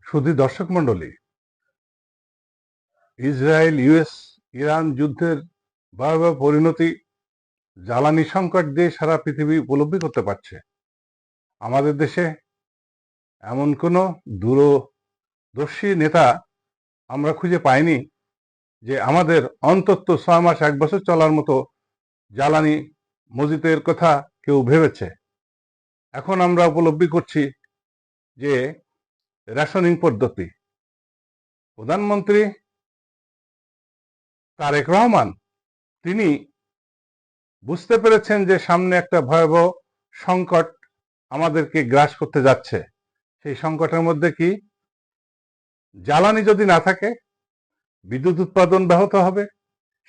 শুধু দর্শক মণ্ডলী, ইসরায়েল ইউএস ইরান যুদ্ধের ভয়াবহ পরিণতি জ্বালানি সংকট দিয়ে সারা পৃথিবী উপলব্ধি করতে পারছে। আমাদের দেশে এমন কোনো দূরদর্শী নেতা আমরা খুঁজে পাইনি যে আমাদের অন্তত 6 মাস 1 বছর চলার মতো জ্বালানি মজুতের কথা কেউ ভেবেছে। এখন আমরা উপলব্ধি করছি যে রেশনিং পদ্ধতি, প্রধানমন্ত্রী তারেক রহমান তিনি বুঝতে পেরেছেন যে সামনে একটা ভয়াবহ সংকট আমাদেরকে গ্রাস করতে যাচ্ছে। সেই সংকটের মধ্যে কি, জ্বালানি যদি না থাকে বিদ্যুৎ উৎপাদন ব্যাহত হবে,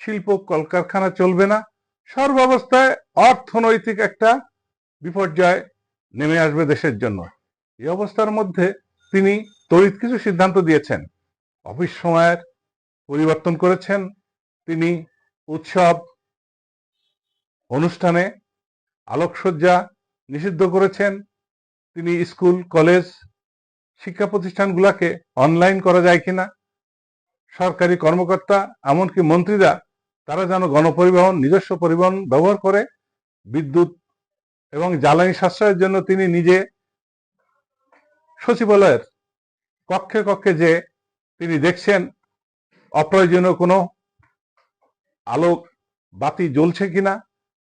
শিল্প কলকারখানা চলবে না, সর্বাবস্থায় অর্থনৈতিক একটা বিপর্যয় নেমে আসবে দেশের জন্য। এই অবস্থার মধ্যে তিনি তড়িৎ কিছু সিদ্ধান্ত দিয়েছেন। অফিস সময়ের পরিবর্তন করেছেন, তিনি উৎসব অনুষ্ঠানে আলোকসজ্জা নিষিদ্ধ করেছেন, তিনি স্কুল কলেজ শিক্ষা প্রতিষ্ঠানগুলোকে অনলাইন করা যায় কিনা, সরকারি কর্মকর্তা এমনকি মন্ত্রীরা তারা যেন গণপরিবহন নিজস্ব পরিবহন ব্যবহার করে বিদ্যুৎ এবং জ্বালানি সাশ্রয়ের জন্য তিনি নিজে সচিবালয়ের কক্ষে কক্ষে যে তিনি দেখছেন অপ্রয়োজনীয় কোনো আলোক বাতি জ্বলছে কিনা,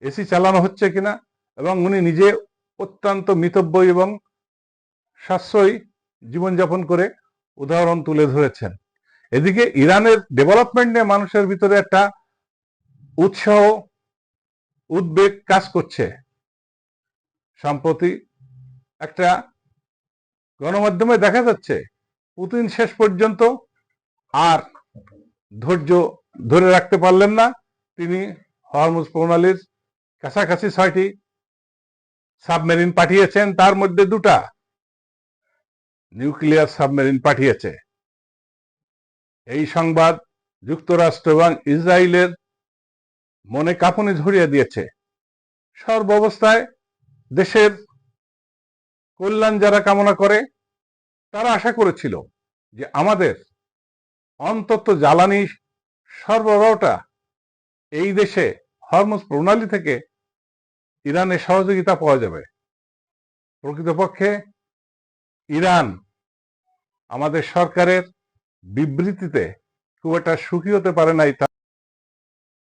এসি চালানো হচ্ছে কিনা, এবং উনি নিজে অত্যন্ত মিতব্যয়ী এবং সাশ্রয়ী জীবনযাপন করে উদাহরণ তুলে ধরেছেন। এদিকে ইরানের ডেভেলপমেন্ট নিয়ে মানুষের ভিতরে একটা উৎসাহ উদ্বেগ কাজ করছে। সম্প্রতি একটা গণমাধ্যমে দেখা যাচ্ছে পুতিন শেষ পর্যন্ত আর ধৈর্য ধরে রাখতে পারলেন না, তিনি হরমুজ প্রণালীর কাছাকাছি 6টি সাবমেরিন পাঠিয়েছেন, তার মধ্যে 2টা নিউক্লিয়ার সাবমেরিন পাঠিয়েছে। এই সংবাদ যুক্তরাষ্ট্র এবং ইসরায়েলের মনে কাঁপুনি ধরিয়ে দিয়েছে। সর্বাবস্থায় দেশের কল্যাণ যারা কামনা করে তারা আশা করেছিল যে আমাদের অন্তত জ্বালানি সরবরাহটা এই দেশে হরমুজ প্রণালী থেকে ইরানের সহযোগিতা পাওয়া যাবে। প্রকৃতপক্ষে ইরান আমাদের সরকারের বিবৃতিতে খুব একটা সুখী হতে পারে নাই।